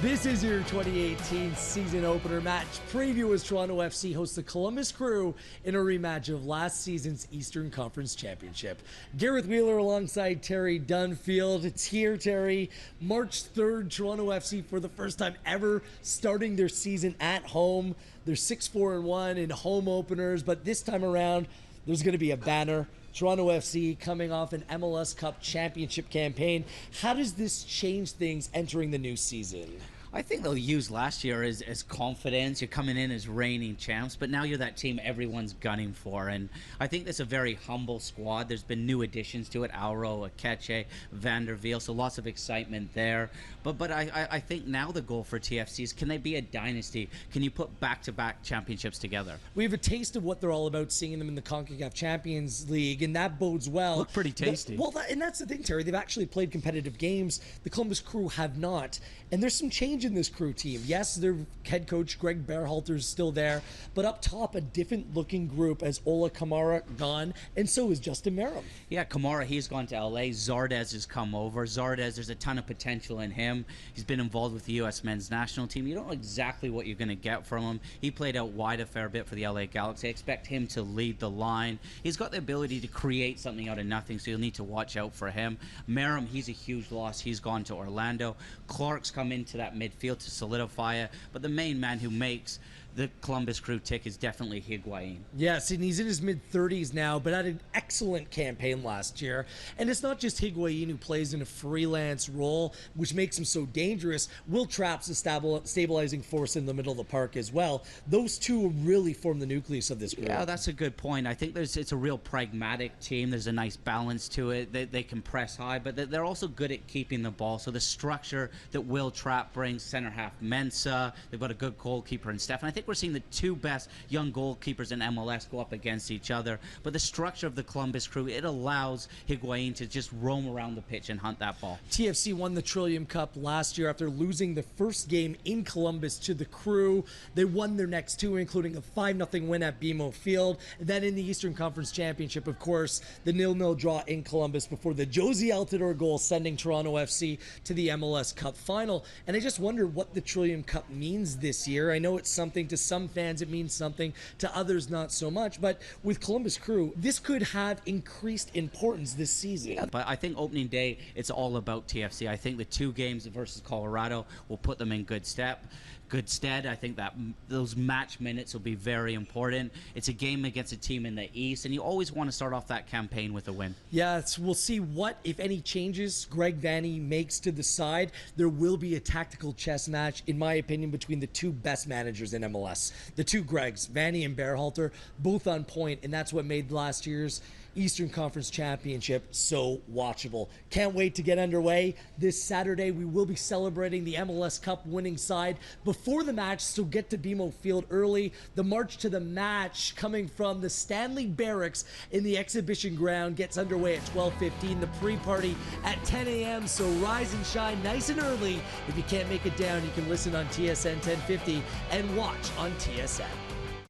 This is your 2018 season opener match preview as Toronto FC hosts the Columbus Crew in a rematch of last season's Eastern Conference Championship. Gareth Wheeler alongside Terry Dunfield. It's here, Terry. March 3rd, Toronto FC for the first time ever starting their season at home. They're 6-4-1 in home openers, but this time around, there's going to be a banner. Toronto FC coming off an MLS Cup championship campaign. How does this change things entering the new season? I think they'll use last year as confidence. You're coming in as reigning champs, but now you're that team everyone's gunning for. And I think that's a very humble squad. There's been new additions to it: Auro, Akeche, Vanderveel, so lots of excitement there. But I think now the goal for TFC is, can they be a dynasty? Can you put back-to-back championships together? We have a taste of what they're all about, seeing them in the CONCACAF Champions League, and that bodes well. Look pretty tasty. And that's the thing, Terry. They've actually played competitive games. The Columbus Crew have not. And there's some change in this Crew team. Yes, their head coach Greg Berhalter is still there, but up top a different looking group as Ola Kamara gone, and so is Justin Merrim. Yeah, Kamara, he's gone to LA. Zardes has come over. Zardes, there's a ton of potential in him. He's been involved with the U.S. men's national team. You don't know exactly what you're going to get from him. He played out wide a fair bit for the LA Galaxy. I expect him to lead the line. He's got the ability to create something out of nothing, so you'll need to watch out for him. Merrim, he's a huge loss. He's gone to Orlando. Clark's come into that midfield to solidify it, but the main man who makes the Columbus Crew tick is definitely Higuain. Yes, and he's in his mid-30s now, but had an excellent campaign last year. And it's not just Higuain who plays in a freelance role, which makes him so dangerous. Will Trapp's a stabilizing force in the middle of the park as well. Those two really form the nucleus of this group. Yeah, that's a good point. I think it's a real pragmatic team. There's a nice balance to it. They can press high, but they're also good at keeping the ball. So the structure that Will Trapp brings, center half Mensah, they've got a good goalkeeper in Steph. And I think we're seeing the two best young goalkeepers in MLS go up against each other. But the structure of the Columbus Crew, it allows Higuain to just roam around the pitch and hunt that ball. TFC won the Trillium Cup last year after losing the first game in Columbus to the Crew. They won their next two, including a 5-0 win at BMO Field. And then in the Eastern Conference Championship, of course, the 0-0 draw in Columbus before the Josie Altidore goal, sending Toronto FC to the MLS Cup final. And I just wonder what the Trillium Cup means this year. I know it's something to some fans, it means something to others, not so much. But with Columbus Crew, this could have increased importance this season. Yeah, but I think opening day, it's all about TFC. I think the two games versus Colorado will put them in good stead. I think that those match minutes will be very important. It's a game against a team in the East, and you always want to start off that campaign with a win. Yes, we'll see what, if any, changes Greg Vanney makes to the side. There will be a tactical chess match, in my opinion, between the two best managers in MLS. The two Gregs, Vanney and Berhalter, both on point, and that's what made last year's Eastern Conference Championship so watchable. Can't wait to get underway. This Saturday, we will be celebrating the MLS Cup winning side before the match, so get to BMO Field early. The march to the match coming from the Stanley Barracks in the exhibition ground gets underway at 12:15. The pre-party at 10 a.m., so rise and shine nice and early. If you can't make it down, you can listen on TSN 1050 and watch on TSN.